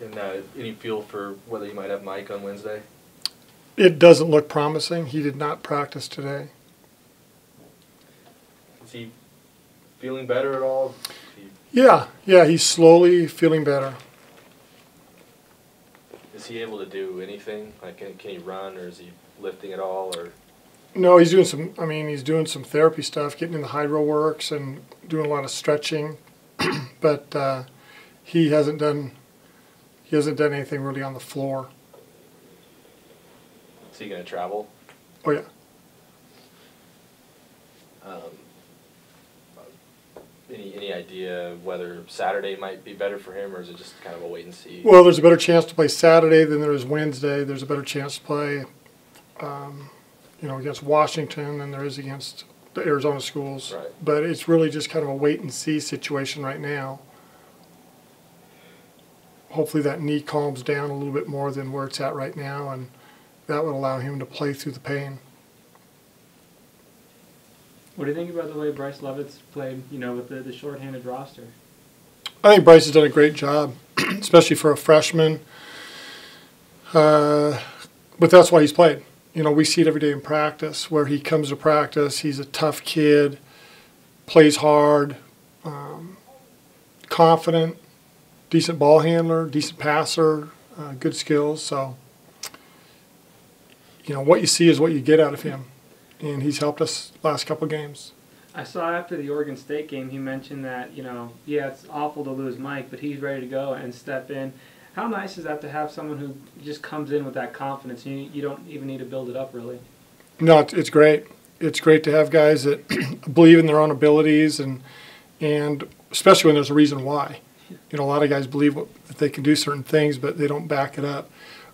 And any feel for whether you might have Mike on Wednesday? It doesn't look promising. He did not practice today. Is he feeling better at all? Yeah, he's slowly feeling better. Is he able to do anything? Like, can he run, or is he lifting at all, or? No, he's doing some. I mean, he's doing some therapy stuff, getting in the hydro works and doing a lot of stretching, but he hasn't done anything really on the floor. Is he going to travel? Oh yeah. Any idea whether Saturday might be better for him, or is it just kind of a wait and see? Well, there's a better chance to play Saturday than there is Wednesday. There's a better chance to play, against Washington than there is against the Arizona schools. Right. But it's really just kind of a wait and see situation right now. Hopefully that knee calms down a little bit more than where it's at right now, and that would allow him to play through the pain. What do you think about the way Bryce Levitt's played, with the shorthanded roster? I think Bryce has done a great job, especially for a freshman. But that's why he's played. We see it every day in practice, where he comes to practice. He's a tough kid, plays hard, confident, decent ball handler, decent passer, good skills. So, what you see is what you get out of him. And he's helped us last couple of games. I saw after the Oregon State game, he mentioned that, it's awful to lose Mike, but he's ready to go and step in. How nice is that to have someone who just comes in with that confidence? You don't even need to build it up, really. No, it's great. It's great to have guys that believe in their own abilities, and especially when there's a reason why. A lot of guys believe that they can do certain things, but they don't back it up.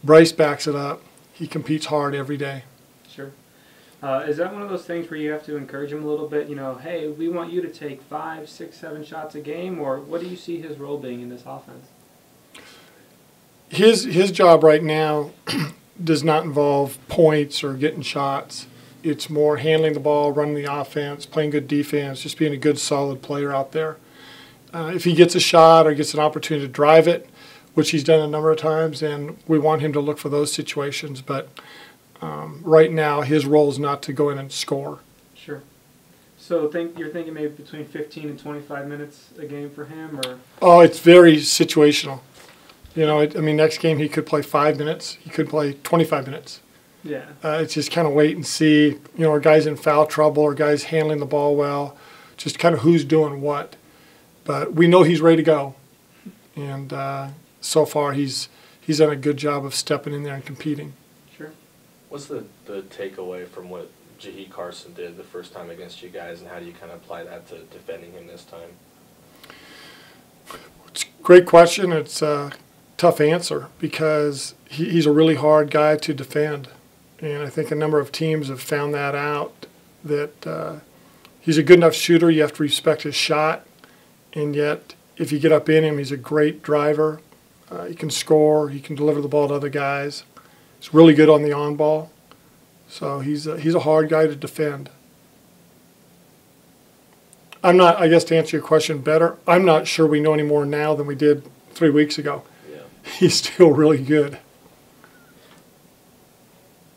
Bryce backs it up. He competes hard every day. Sure. Is that one of those things where you have to encourage him a little bit? Hey, we want you to take 5, 6, 7 shots a game, or what do you see his role being in this offense? His job right now does not involve points or getting shots. It's more handling the ball, running the offense, playing good defense, just being a good, solid player out there. If he gets a shot or gets an opportunity to drive it, which he's done a number of times, and we want him to look for those situations. But right now, his role is not to go in and score. Sure. So you're thinking maybe between 15 and 25 minutes a game for him, or? Oh, it's very situational. Next game he could play 5 minutes. He could play 25 minutes. Yeah. It's just kind of wait and see. Are guys in foul trouble? Are guys handling the ball well? Just kind of who's doing what. But we know he's ready to go. And so far he's done a good job of stepping in there and competing. Sure. What's the takeaway from what Jahi Carson did the first time against you guys, and how do you kind of apply that to defending him this time? It's a great question. It's a tough answer because he's a really hard guy to defend. And I think a number of teams have found that out, that he's a good enough shooter. You have to respect his shot. And yet, if you get up in him, he's a great driver. He can score. He can deliver the ball to other guys. He's really good on the on-ball. So he's a hard guy to defend. I guess to answer your question better, I'm not sure we know any more now than we did 3 weeks ago. Yeah. He's still really good.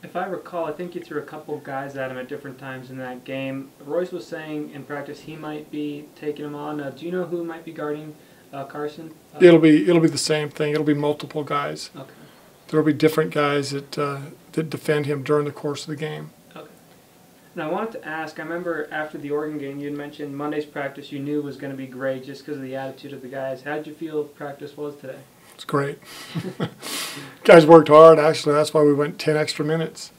If I recall, I think you threw a couple guys at him at different times in that game. Royce was saying in practice he might be taking him on. Do you know who might be guarding Carson? It'll be the same thing. It'll be multiple guys. Okay. There'll be different guys that defend him during the course of the game. Okay. Now I wanted to ask, I remember after the Oregon game you had mentioned Monday's practice you knew was going to be great just because of the attitude of the guys. How did you feel practice was today? It's great. Guys worked hard, actually. That's why we went 10 extra minutes.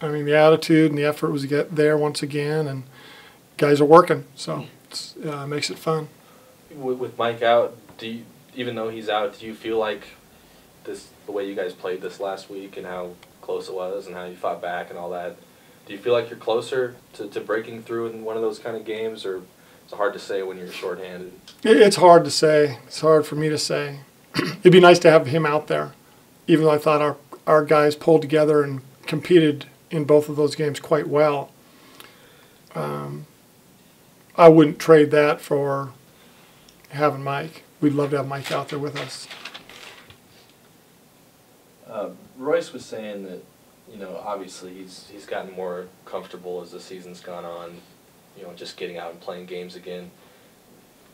The attitude and the effort was there once again, and guys are working, so it makes it fun. With Mike out, even though he's out, do you feel like the way you guys played this last week and how close it was and how you fought back and all that, do you feel like you're closer to breaking through in one of those kind of games, or it's hard to say when you're shorthanded? It's hard to say. It's hard for me to say. It'd be nice to have him out there, even though I thought our guys pulled together and competed in both of those games quite well. I wouldn't trade that for having Mike. We'd love to have Mike out there with us. Royce was saying that, you know, obviously he's gotten more comfortable as the season's gone on, you know, just getting out and playing games again.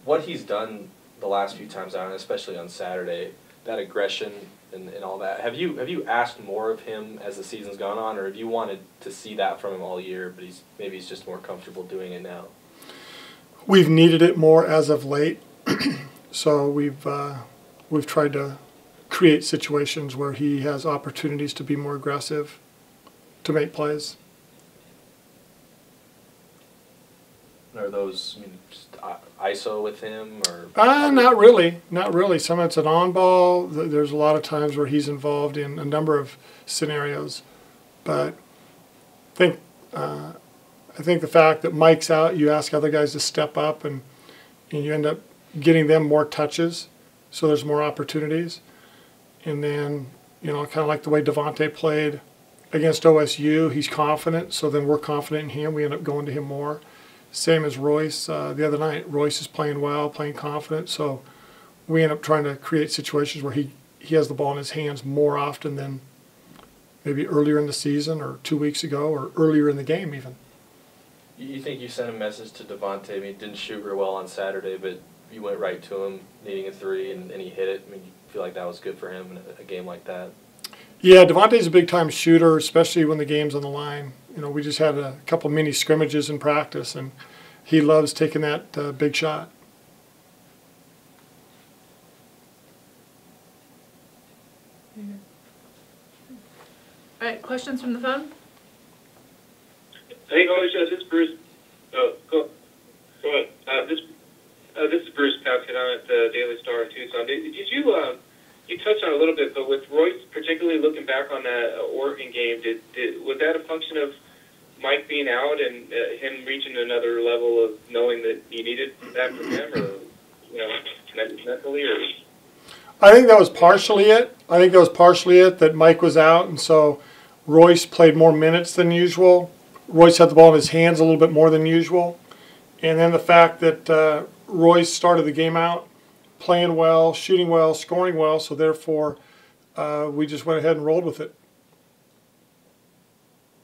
What he's done the last few times out, and especially on Saturday, that aggression and all that, have you asked more of him as the season's gone on, or have you wanted to see that from him all year, but maybe he's just more comfortable doing it now? We've needed it more as of late, so we've tried to create situations where he has opportunities to be more aggressive, to make plays. Are those, I mean, just ISO with him, or? Not really, not really. Some of it's an on-ball. There's a lot of times where he's involved in a number of scenarios, but I think the fact that Mike's out, you ask other guys to step up, and you end up getting them more touches, so there's more opportunities. And then, you know, kind of like the way Devontae played against OSU, he's confident, so then we're confident in him. We end up going to him more. Same as Royce the other night. Royce is playing well, playing confident, so we end up trying to create situations where he has the ball in his hands more often than maybe earlier in the season or 2 weeks ago or earlier in the game even. You think you sent a message to Devontae? I mean, he didn't shoot real well on Saturday, but you went right to him, needing a three, and he hit it. I mean, you feel like that was good for him in a game like that? Yeah, Devontae's a big-time shooter, especially when the game's on the line. You know, we just had a couple mini scrimmages in practice, and he loves taking that big shot. All right, questions from the phone? Hey, Coach, this is Bruce. Oh, go ahead. This is Bruce Paskin. I'm at the Daily Star in Tucson. Did you you touched on it a little bit, but with Royce, particularly looking back on that Oregon game, was that a function of Mike being out and him reaching another level of knowing that he needed that from him, or you know, mentally, or? I think that was partially it. That Mike was out, and so Royce played more minutes than usual. Royce had the ball in his hands a little bit more than usual. And then the fact that Royce started the game out playing well, shooting well, scoring well, so therefore we just went ahead and rolled with it.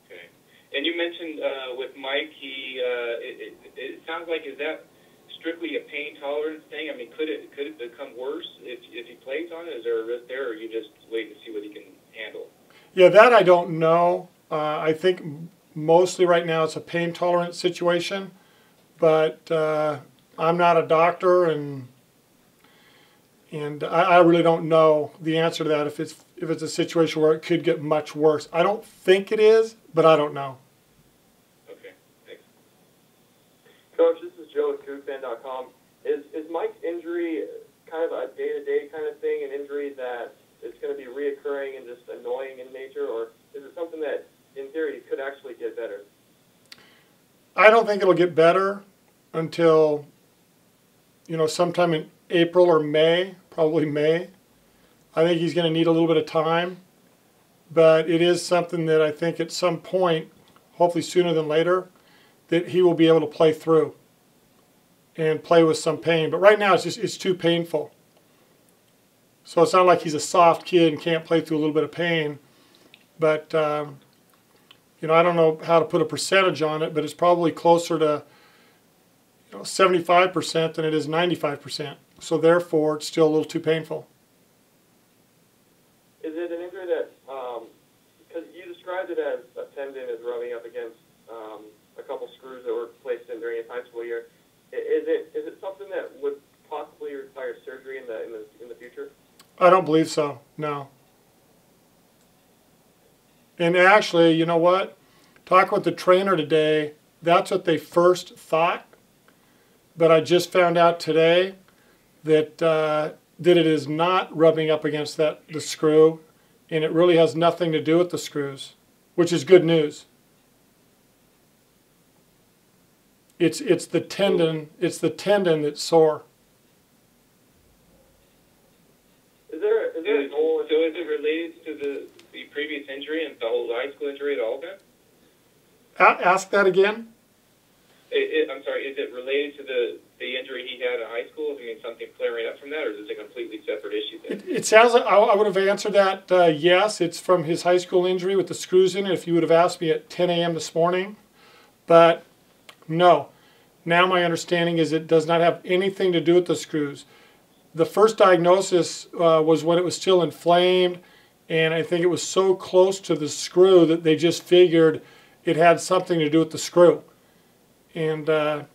Okay. And you mentioned with Mike, it sounds like, is that strictly a pain tolerance thing? I mean, could it become worse if he plays on it? Is there a risk there, or you just wait to see what he can handle? Yeah, that I don't know. I think mostly right now it's a pain tolerance situation, but I'm not a doctor, and I really don't know the answer to that, if it's a situation where it could get much worse. I don't think it is, but I don't know. Okay, thanks. Coach, this is Joe at CougsFan.com. Is Mike's injury kind of a day-to-day kind of thing, an injury that is going to be reoccurring and just annoying in nature, or is it something that, in theory, could actually get better? I don't think it'll get better until, you know, sometime in April or May, probably May. I think he's going to need a little bit of time, but it is something that I think at some point, hopefully sooner than later, that he will be able to play through and play with some pain. But right now it's too painful. So it's not like he's a soft kid and can't play through a little bit of pain, but you know, I don't know how to put a percentage on it, but it's probably closer to 75% than it is 95%. So therefore, it's still a little too painful. Is it an injury that, because you described it as a tendon is rubbing up against a couple screws that were placed in during his high school year, is it something that would possibly require surgery in the future? I don't believe so, no. And actually, you know what? Talking with the trainer today, that's what they first thought. But I just found out today that it is not rubbing up against the screw, and it really has nothing to do with the screws, which is good news. It's the tendon. It's the tendon that's sore. Is there a goal? So is it related to the previous injury and the whole high school injury at all, then? Ask that again. I'm sorry. Is it related to the injury he had in high school? I mean, something flaring up from that, or is this a completely separate issue? It sounds like I would have answered that yes. It's from his high school injury with the screws in it. If you would have asked me at 10 a.m. this morning, but no. Now my understanding is it does not have anything to do with the screws. The first diagnosis was when it was still inflamed, and I think it was so close to the screw that they just figured it had something to do with the screw. And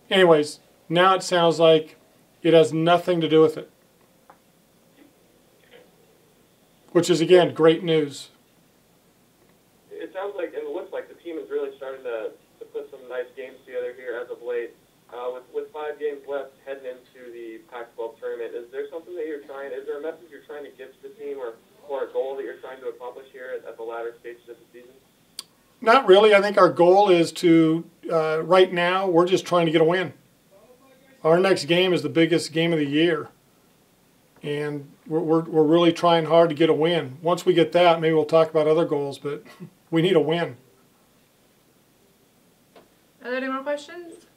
anyways, now it sounds like it has nothing to do with it, which is, again, great news. It sounds like, and it looks like the team is really starting to put some nice games together here as of late. With 5 games left heading into the Pac-12 tournament, is there something that you're trying, is there a message you're trying to give to the team or a goal that you're trying to accomplish here at the latter stages of the season? Not really. I think our goal is to, right now, we're just trying to get a win. Our next game is the biggest game of the year. And we're really trying hard to get a win. Once we get that, maybe we'll talk about other goals, but we need a win. Are there any more questions?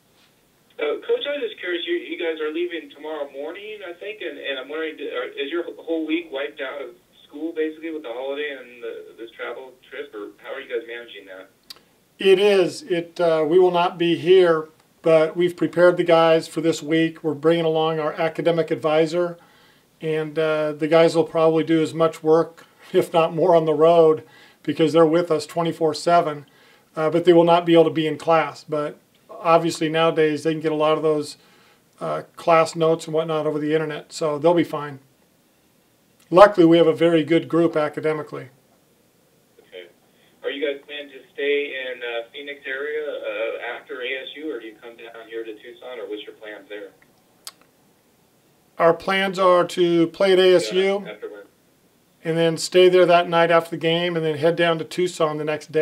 Coach, I was just curious, you guys are leaving tomorrow morning, I think, and I'm wondering, is your whole week wiped out of school, basically, with the holiday and this travel trip, or how are you guys managing that? It is. We will not be here, but we've prepared the guys for this week. We're bringing along our academic advisor, and the guys will probably do as much work, if not more, on the road because they're with us 24/7, but they will not be able to be in class. But obviously nowadays they can get a lot of those class notes and whatnot over the internet, so they'll be fine. Luckily, we have a very good group academically. Okay. Are you guys planning to stay in Phoenix area after ASU, or do you come down here to Tucson, or what's your plans there? Our plans are to play at ASU After when? and then stay there that night after the game and then head down to Tucson the next day.